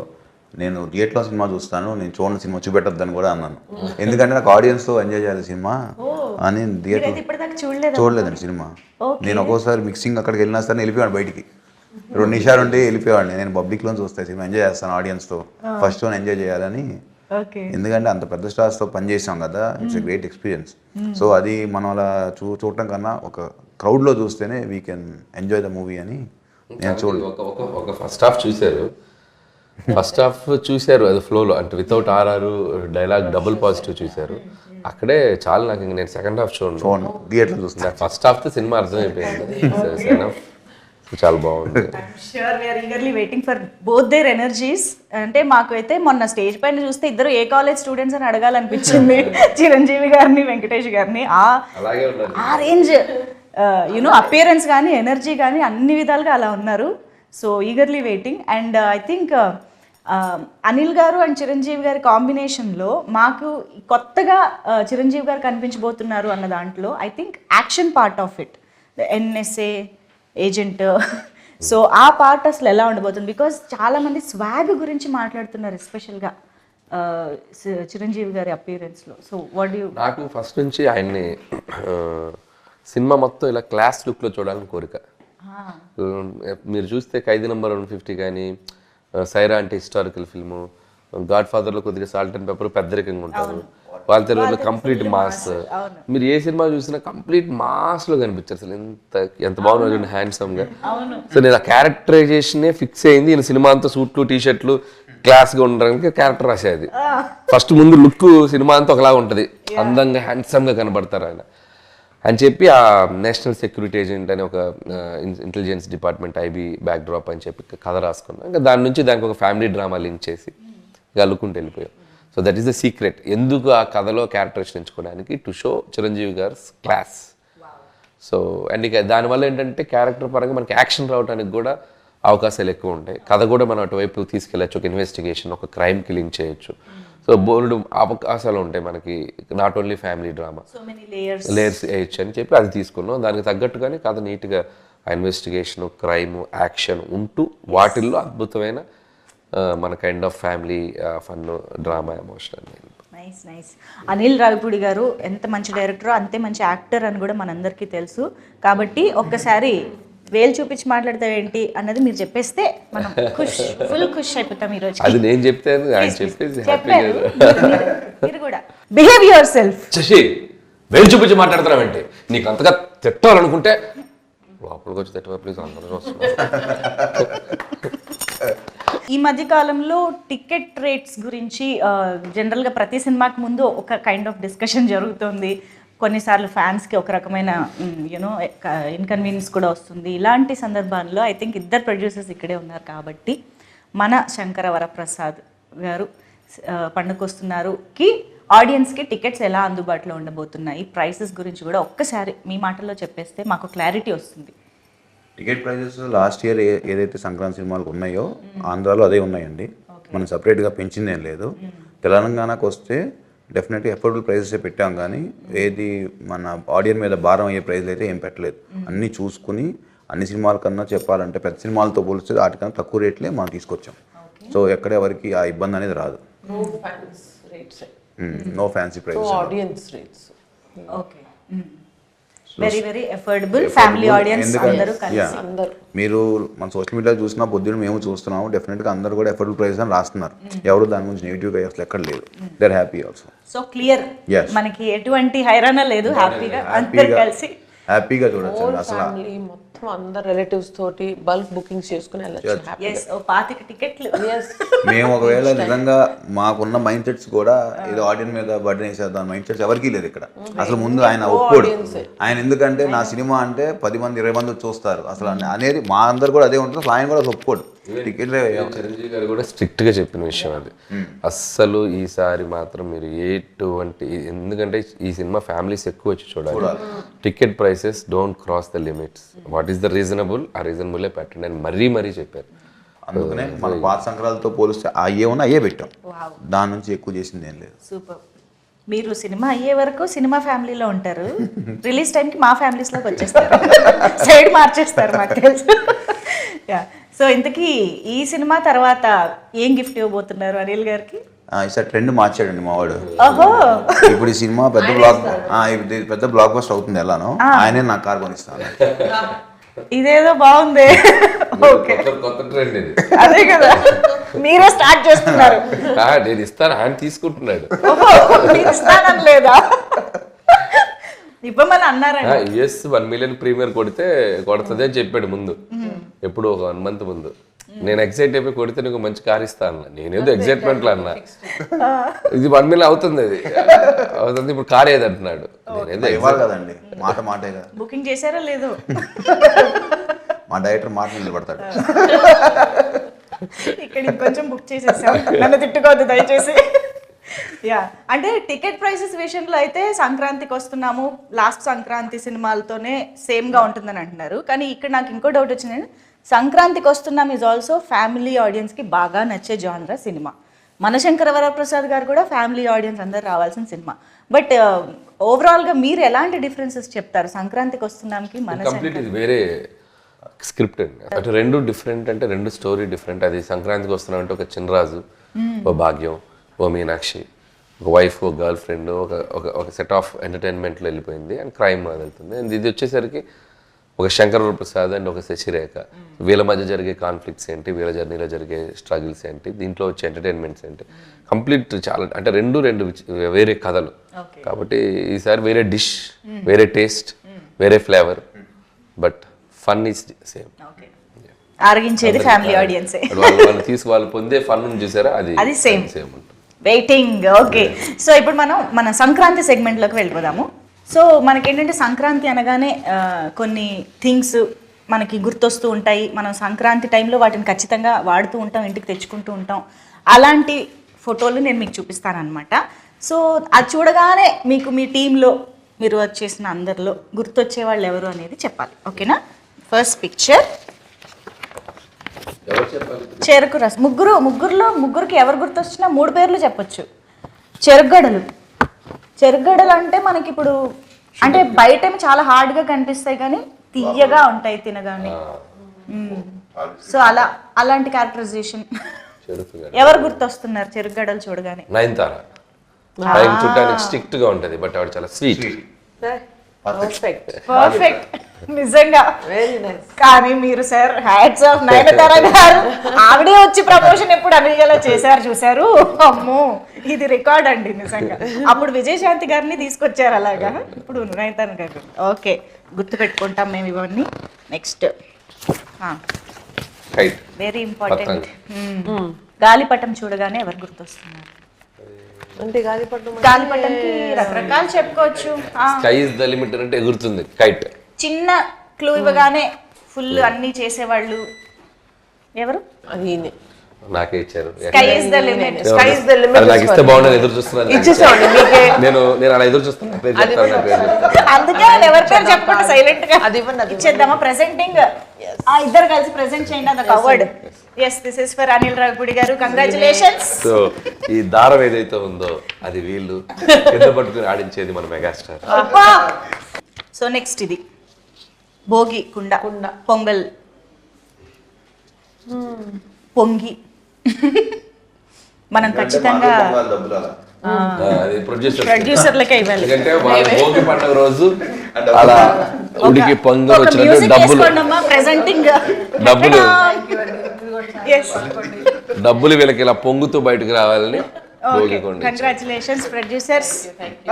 నేను థియేటర్లో సినిమా చూస్తాను, నేను చూడని సినిమా చూపెట్టద్దని కూడా అన్నాను. ఎందుకంటే నాకు ఆడియన్స్తో ఎంజాయ్ చేయాలి సినిమా అని. థియేటర్ చూడలేదండి సినిమా. నేను ఒక్కోసారి మిక్సింగ్ అక్కడికి వెళ్ళినా సరే వెళ్ళిపోయాను బయటికి, 2 నిమిషాలు ఉంటే వెళ్ళిపోయాడిని. నేను పబ్లిక్లో చూస్తాను సినిమా, ఎంజాయ్ చేస్తాను ఆడియన్స్తో, ఫస్ట్ వన్ ఎంజాయ్ చేయాలని. ఎందుకంటే అంత పెద్ద స్టార్స్తో పనిచేసాం కదా, it's a great experience. So అది మనం అలా చూడటం కన్నా ఒక క్రౌడ్లో చూస్తేనే we can enjoy the movie అని నేను ఒక ఫస్ట్ హాఫ్ చూశారు, ఫస్ట్ హాఫ్ చూశారు అది ఫ్లోలో, అంటే without RR dialogue double positive చూశారు. అక్కడే చాలా నాకు ఇంక నేను సెకండ్ హాఫ్ చూడండి థియేటర్ చూస్తున్నా. ఫస్ట్ హాఫ్ తో సినిమా అర్థమైపోయింది. సెకండ్ హాఫ్ చాలా బాగుంది. Sure we are eagerly waiting for both their energies. అంటే మాకు అయితే మొన్న స్టేజ్ పైన చూస్తే ఇద్దరు ఏ కాలేజ్ స్టూడెంట్స్ అని అడగాలనిపించింది. చిరంజీవి గారిని, వెంకటేష్ గారిని. అలాగే ఉన్నారు. ఆ రేంజ్ యూనో అపియరెన్స్ కానీ ఎనర్జీ కానీ అన్ని విధాలుగా అలా ఉన్నారు. So eagerly waiting. And I think Anil గారు అండ్ చిరంజీవి గారి కాంబినేషన్లో మాకు కొత్తగా చిరంజీవి గారు కనిపించబోతున్నారు అన్న దాంట్లో I think action part of it, NSA agent. So ఆ పార్ట్ అసలు ఎలా ఉండబోతుంది? బికాజ్ చాలామంది స్వాగ్ గురించి మాట్లాడుతున్నారు, ఎస్పెషల్గా చిరంజీవి గారి అపియరెన్స్లో. So what you? నాకు ఫస్ట్ నుంచి ఆయన్ని సినిమా మొత్తం ఇలా క్లాస్ లుక్లో చూడాలని కోరిక. మీరు చూస్తే ఖైదీ నంబర్ 150 కానీ, సైరా అంటే హిస్టారికల్ ఫిల్ము, గాడ్ ఫాదర్లో కొద్దిగా సాల్ట్ అండ్ పెప్పర్ పెద్దరికంగా ఉంటారు, వాళ్ళ తెలుగులో కంప్లీట్ మాస్. మీరు ఏ సినిమా చూసినా కంప్లీట్ మాస్లో కనిపించారు. అసలు ఎంత బాగున్నారు హ్యాండ్సమ్గా. సో నేను ఆ క్యారెక్టరైజేషనే ఫిక్స్ అయింది. ఈయన సినిమా అంతా సూట్లు టీషర్ట్లు క్లాస్గా ఉండడానికి క్యారెక్టర్ రాసేది. ఫస్ట్ ముందు లుక్ సినిమా అంతా ఒకలా ఉంటుంది, అందంగా హ్యాండ్సమ్గా కనబడతారు ఆయన అని చెప్పి ఆ నేషనల్ సెక్యూరిటీ ఏజెంట్ అని ఒక intelligence department IB back drop అని చెప్పి కథ రాసుకున్నాం. ఇంకా దాని నుంచి దానికి ఒక ఫ్యామిలీ డ్రామా లింక్ చేసి ఇంకా అల్లుకుంటూ వెళ్ళిపోయాం. So that is the secret. ఎందుకు ఆ కథలో క్యారెక్టరేషన్ ఎంచుకోవడానికి, టు షో చిరంజీవి గారి క్లాస్. సో అండ్ ఇక దానివల్ల ఏంటంటే క్యారెక్టర్ పరంగా మనకి యాక్షన్ రావడానికి కూడా అవకాశాలు ఎక్కువ ఉంటాయి. కథ కూడా మనం అటువైపు తీసుకెళ్ళచ్చు. ఒక ఇన్వెస్టిగేషన్, ఒక క్రైమ్కి లింక్ చేయొచ్చు. సో బోల్డ్ అవకాశాలు ఉంటాయి మనకి. Not only family drama, layers వేయచ్చు అని చెప్పి అది తీసుకున్నాం. దానికి తగ్గట్టుగానే కథ నీట్గా ఆ ఇన్వెస్టిగేషన్, క్రైమ్, యాక్షన్ ఉంటూ వాటిల్లో అద్భుతమైన మన kind of family fun, drama, emotional. Nice nice. Anil Ravipudi గారు ఎంత మంచి డైరెక్టరో అంతే మంచి యాక్టర్ అని కూడా మనందరికీ తెలుసు. కాబట్టి ఒక్కసారి వేలు చూపించి మాట్లాడతావేంటి అన్నది మీరు చెప్పేస్తే మనం ఫుల్ ఖుష్ అయిపోతాం ఈరోజు. అది నేను చెప్తే ఆయన చెప్పేసి మీరు కూడా బిహేవ్ యువర్ సెల్ఫ్. శశి, వేలు చూపించి మాట్లాడుతున్నావంటే నీకు అంతగా తిట్టాలనుకుంటే లోపలికి వచ్చి తిట్టవా ప్లీజ్, అందరూ వస్తున్నారు. ఈ మధ్య కాలంలో టికెట్ రేట్స్ గురించి జనరల్గా ప్రతి సినిమాకి ముందు ఒక కైండ్ ఆఫ్ డిస్కషన్ జరుగుతుంది. కొన్నిసార్లు ఫ్యాన్స్కి ఒక రకమైన యూనో ఇన్కన్వీనియన్స్ కూడా వస్తుంది. ఇలాంటి సందర్భాల్లో ఐ థింక్ ఇద్దరు ప్రొడ్యూసర్స్ ఇక్కడే ఉన్నారు కాబట్టి మన శంకర వరప్రసాద్ గారు పండుకొస్తున్నారుకి ఆడియన్స్కి టికెట్స్ ఎలా అందుబాటులో ఉండబోతున్నాయి, ప్రైసెస్ గురించి కూడా ఒక్కసారి మీ మాటల్లో చెప్పేస్తే మాకు క్లారిటీ వస్తుంది. టికెట్ ప్రైజెస్ లాస్ట్ ఇయర్ ఏదైతే సంక్రాంతి సినిమాలకు ఉన్నాయో ఆంధ్రాలో అదే ఉన్నాయండి. మనం సపరేట్గా పెంచిందేం లేదు. తెలంగాణకు వస్తే డెఫినెట్గా ఎఫోర్డబుల్ ప్రైజెసే పెట్టాం, కానీ ఏది మన ఆడియన్స్ మీద భారం అయ్యే ప్రైజ్లు అయితే ఏం పెట్టలేదు. అన్నీ చూసుకుని అన్ని సినిమాల కన్నా చెప్పాలంటే పెద్ద సినిమాలతో పోలిస్తే వాటికన్నా తక్కువ రేట్లే మనం తీసుకొచ్చాం. సో ఎక్కడ ఎవరికి ఆ ఇబ్బంది అనేది రాదు. No fancy prices. Okay, very very affordable family audience అందరూ కలిసి. మీరు మన సోషల్ మీడియా చూసినా పొద్దున్న మేము చూస్తున్నాము, డెఫినెట్గా అందరూ కూడా అఫోర్డబుల్ ప్రైస్ అని రాస్తున్నారు. ఎవరు దాని గురించి నెగిటివ్గా అసలు ఎక్కడ లేదు. They are happy also. So clear, మనకి ఎటువంటి హైరాణ లేదు. హ్యాపీగా అందరూ కలిసి హ్యాపీగా చూడొచ్చు. అసలు మొత్తం అందరు రిలేటివ్స్ తోటి బల్క్ బుకింగ్స్ చేసుకుని వెళ్ళొచ్చు. 25 టికెట్లు. మేము ఒకవేళ నిజంగా మాకున్న మైండ్ సెట్స్ కూడా ఏదో ఆడియన్స్ మీద బర్డెన్ వేసేద్దాం మైండ్ సెట్స్ ఎవరికీ లేదు ఇక్కడ. అసలు ముందు ఆయన ఒప్పుకోడు. ఆయన ఎందుకంటే నా సినిమా అంటే 10 మంది 20 మంది చూస్తారు అసలు అనేది మా అందరు కూడా అదే ఉంటుంది. ఆయన కూడా ఒప్పుకోడు. టికెట్ చిరంజీవి గారు కూడా స్ట్రిక్ట్ గా చెప్పిన విషయం అది. అస్సలు ఈసారి మాత్రం మీరు ఎటువంటి, ఎందుకంటే ఈ సినిమా ఫ్యామిలీస్ ఎక్కువ వచ్చి చూడాలి. Ticket prices don't cross the limits. What is the reasonable, ఆ రీజనబుల్ పెట్టండి అని మరీ చెప్పారు. అందుకనే మన పాత సంక్రాంతితో పోలిస్తే అయ్యే ఉన్నా అయ్యే పెట్టాం. దాని నుంచి ఎక్కువ చేసింది ఏం లేదు. సూపర్. మీరు సినిమా అయ్యే వరకు సినిమా ఫ్యామిలీలో ఉంటారు, రిలీజ్ టైంకి మా ఫ్యామిలీస్లోకి వచ్చేస్తారు, సైడ్ మార్చేస్తారు మాకు తెలుసు. సో ఇంతకీ ఈ సినిమా తర్వాత ఏం గిఫ్ట్ ఇవ్వబోతున్నారు అనిల్ గారికి? ఈసారి ట్రెండ్ మార్చాడండి మా వాడు. ఓహో, ఇప్పుడు ఈ సినిమా పెద్ద బ్లాక్ బస్టర్ అవుతుంది ఎలానో, ఆయనే నాకు కార్ కొనిస్తాను. ఇదేదో బాగుంది. ఓకే, కొత్త ట్రెండ్ ఇది. అదే కదా, మీరే స్టార్ట్ చేస్తున్నారు. నేను ఇస్తాను, ఆయన తీసుకుంటున్నాడు. ఇస్తానని లేదా? ఇవ్వమని అన్నారండి. US 1 million ప్రీమియర్ కొడితే కొడుతుంది అని చెప్పాడు ముందు, ఎప్పుడు ఒక 1 month ముందు. నేను ఎక్సైట్ అయిపోయి కొడితే నీకు మంచి కార్ ఇస్తా అన్న. నేనేదో ఎక్సైట్మెంట్లో అన్నా, ఇది 1 million అవుతుంది, అది అవుతుంది, ఇప్పుడు కార్ ఏది అంటున్నాడు. నేనేదో ఇవ్వాలి కదండి, మాటే కదా. బుకింగ్ చేశారా లేదు? మా డైరెక్టర్ మాట నిలబడతాడు. ఇక్కడ ఇంకొంచెం బుక్ చేసేసాం, నన్ను తిట్టుకోవద్దు దయచేసి. యా, అంటే టికెట్ ప్రైసెస్ విషయంలో అయితే సంక్రాంతికి వస్తున్నాము, లాస్ట్ సంక్రాంతి సినిమాలతోనే సేమ్గా ఉంటుందని అంటున్నారు. కానీ ఇక్కడ నాకు ఇంకో డౌట్ వచ్చిందండి, సంక్రాంతికి వస్తున్నాం ఈజ్ ఆల్సో ఫ్యామిలీ ఆడియన్స్కి బాగా నచ్చే జానరా సినిమా. మనశంకర వరప్రసాద్ గారు కూడా ఫ్యామిలీ ఆడియన్స్ అందరు రావాల్సిన సినిమా. బట్ ఓవరాల్గా మీరు ఎలాంటి డిఫరెన్సెస్ చెప్తారు సంక్రాంతికి వస్తున్నాంకి కంప్లీట్ ఇది వేరే స్క్రిప్ట్ అండి. అటు రెండు డిఫరెంట్, అంటే రెండు స్టోరీ డిఫరెంట్. అది సంక్రాంతికి వస్తున్నామంటే ఒక చిన్నరాజు, ఓ భాగ్యం, ఓ మీనాక్షి, ఒక వైఫ్, ఓ గర్ల్ ఫ్రెండ్, ఒక సెట్ ఆఫ్ ఎంటర్టైన్మెంట్లో వెళ్ళిపోయింది అండ్ క్రైమ్ వెళ్తుంది. అండ్ ఇది వచ్చేసరికి ఒక శంకర వరప్రసాద్ అండ్ ఒక శశిరేఖ, వీళ్ళ మధ్య జరిగే కాన్ఫ్లిక్ట్స్ ఏంటి, వీళ్ళ జర్నీలో జరిగే స్ట్రగుల్స్ ఏంటి, దీంట్లో వచ్చే ఎంటర్టైన్మెంట్స్ ఏంటి, కంప్లీట్ చాలా అంటే రెండు వేరే కథలు. కాబట్టి ఈసారి వేరే డిష్, వేరే టేస్ట్, వేరే flavour, but fun is same. ఆరగించేది ఫ్యామిలీ ఆడియన్సే. వాళ్ళు పొందే ఫన్ చూసారా, అది సేమ్ వెయిటింగ్. ఓకే, సో ఇప్పుడు మనం మన సంక్రాంతి సెగ్మెంట్లోకి వెళ్ళిపోదాము. సో మనకేంటంటే సంక్రాంతి అనగానే కొన్ని థింగ్స్ మనకి గుర్తొస్తూ ఉంటాయి. మనం సంక్రాంతి టైంలో వాటిని ఖచ్చితంగా వాడుతూ ఉంటాం, ఇంటికి తెచ్చుకుంటూ ఉంటాం. అలాంటి ఫోటోలు నేను మీకు చూపిస్తానమాట. సో అది చూడగానే మీకు మీ టీంలో మీరు వర్క్ చేసిన అందరిలో గుర్తొచ్చే వాళ్ళు ఎవరు అనేది చెప్పాలి, ఓకేనా? ఫస్ట్ పిక్చర్ చెరుకు రసం. ముగ్గురికి ఎవరు గుర్తొచ్చినా 3 పేర్లు చెప్పొచ్చు. చెరుగడలు అంటే మనకి ఇప్పుడు అంటే బయట చాలా హార్డ్గా కనిపిస్తాయి కానీ తీయగా ఉంటాయి తినగానే. సో అలాంటి క్యారెక్టరైజేషన్ ఎవరు గుర్తొస్తున్నారు చెరుగడలు చూడగానే? నయనతార. చూడడానికి స్ట్రిక్ట్ గా ఉంటది, బట్ ఆవిడ చాలా స్వీట్. పర్ఫెక్ట్, నిజంగా వెరీ నైస్. కానీ మీరు సార్ హ్యాట్స్ ఆఫ్ నయనతార గారు, ఆవిడే వచ్చి ప్రమోషన్ ఎప్పుడు అనిగేలా చేశారు చూసారు. అమ్మో, ఇది రికార్డ్ అండి నిజంగా. అప్పుడు విజయశాంతి గారిని తీసుకొచ్చారు అలాగా, ఇప్పుడు నయనతార గారు. ఓకే, గుర్తు పెట్టుకుంటాం మేము ఇవన్నీ. నెక్స్ట్ వెరీ ఇంపార్టెంట్, గాలిపటం చూడగానే ఎవరు గుర్తొస్తున్నారు? అంటే గాలిపటంకి రకరకాలు చెప్పుకోవచ్చు. స్కై ఇస్ ద లిమిట్ అంటే ఎగురుతుంది కైట్. చిన్న క్లూ ఇవ్వగానే ఫుల్ అన్ని చేసేవాళ్ళు ఎవరు? అది నాకే ఇచ్చారు. Sky is the limit. నాకు ఇస్తే బాగుండదు, ఎదురు చూస్తున్నాను. నేను అలా ఎదురు చూస్తున్నాను. అందుకే ఎవరి పేరు చెప్పకుండా సైలెంట్ గా ఇచ్చేద్దామా? ప్రెజెంటింగ్ ఇద్దరు కలిసి ప్రెజెంట్ చేయండి అది award. yes, this is for Anil Ravipudi గారు, కంగ్రాచులేషన్స్. సో ఈ దారం ఏదైతే ఉందో అది వీళ్ళు కింద పట్టుకుని ఆడించేది మన మెగాస్టార్. సో నెక్స్ట్ ఇది భోగి కుండ పొంగల్ పొంగి మనం ఖచ్చితంగా ప్రొడ్యూసర్లకే ఇవ్వాలి. ఎందుకంటే భోగి పండుగ రోజు అలా ఉడికి పొంగల్ వచ్చినట్టు డబ్బులు వీళ్ళకి ఇలా పొంగుతూ బయటకు రావాలని భోగి కొండ. Congratulations producers.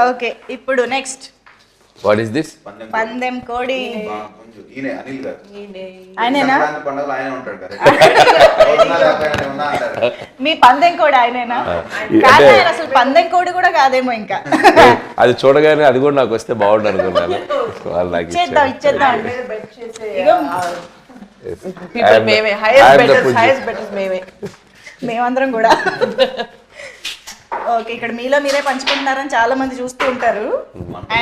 ఓకే, ఇప్పుడు నెక్స్ట్ వాట్ ఈస్ దిస్? పందెం కోడి. మీ పందెం కోడి ఆయనేనా? అసలు పందెం కోడి కూడా కాదేమో ఇంకా. అది చూడగానే అది కూడా నాకు వస్తే బాగుండు అనుకున్నాను. ఇచ్చేద్దాం. మేమందరం కూడా. ఓకే, ఇక్కడ మీలో మీరే పంచుకుంటున్నారని చాలా మంది చూస్తూ ఉంటారు.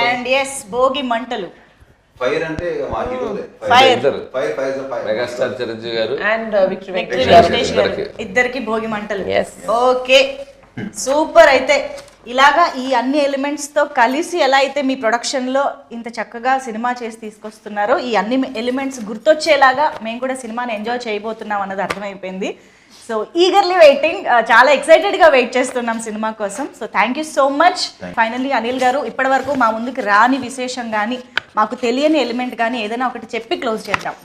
అండ్ ఎస్, భోగి మంటలు. ఫైర్ అంటే మెగాస్టార్ చిరంజీవి గారు అండ్ వెంకటేష్ గారు ఇద్దరికి భోగి మంటలు. Okay, super. అయితే ఇలాగా ఈ అన్ని ఎలిమెంట్స్ తో కలిసి ఎలా అయితే మీ ప్రొడక్షన్ లో ఇంత చక్కగా సినిమా చేసి తీసుకొస్తున్నారో, ఈ అన్ని ఎలిమెంట్స్ గుర్తొచ్చేలాగా మేము కూడా సినిమాని ఎంజాయ్ చేయబోతున్నాం అన్నది అర్థమైపోయింది. సో ఈగర్లీ వెయిటింగ్, చాలా ఎక్సైటెడ్గా వెయిట్ చేస్తున్నాం సినిమా కోసం. So thank you so much. Finally Anil గారు, ఇప్పటి వరకు మా ముందుకు రాని విశేషం కానీ మాకు తెలియని ఎలిమెంట్ కానీ ఏదైనా ఒకటి చెప్పి క్లోజ్ చేద్దాం.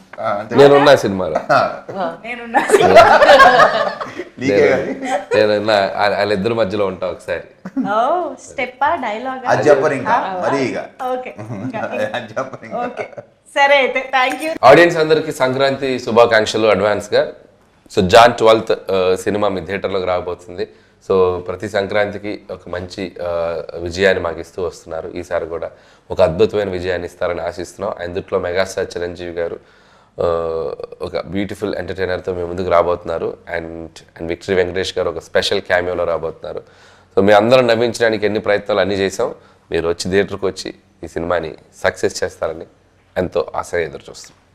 నేనున్నా సినిమాలో, నేనున్నా వాళ్ళిద్దరి మధ్యలో ఉంటా ఒకసారి. స్టెప్పా డైలాగ్ ఓకే, సరే అయితే థ్యాంక్ యూ. ఆడియన్స్ అందరికి సంక్రాంతి శుభాకాంక్షలు అడ్వాన్స్ గా. సో జాన్ 12th సినిమా మీ థియేటర్లోకి రాబోతుంది. సో ప్రతి సంక్రాంతికి ఒక మంచి విజయాన్ని మాకు ఇస్తూ వస్తున్నారు. ఈసారి కూడా ఒక అద్భుతమైన విజయాన్ని ఇస్తారని ఆశిస్తున్నాం. అందుట్లో మెగాస్టార్ చిరంజీవి గారు ఒక బ్యూటిఫుల్ ఎంటర్టైనర్తో మేము ముందుకు రాబోతున్నారు. అండ్ విక్టరీ వెంకటేష్ గారు ఒక స్పెషల్ క్యామియోలో రాబోతున్నారు. సో మీ అందరం నవ్వించడానికి ఎన్ని ప్రయత్నాలు అన్నీ చేసాం. మీరు వచ్చి థియేటర్కి వచ్చి ఈ సినిమాని సక్సెస్ చేస్తారని ఎంతో ఆశగా ఎదురు చూస్తున్నాం.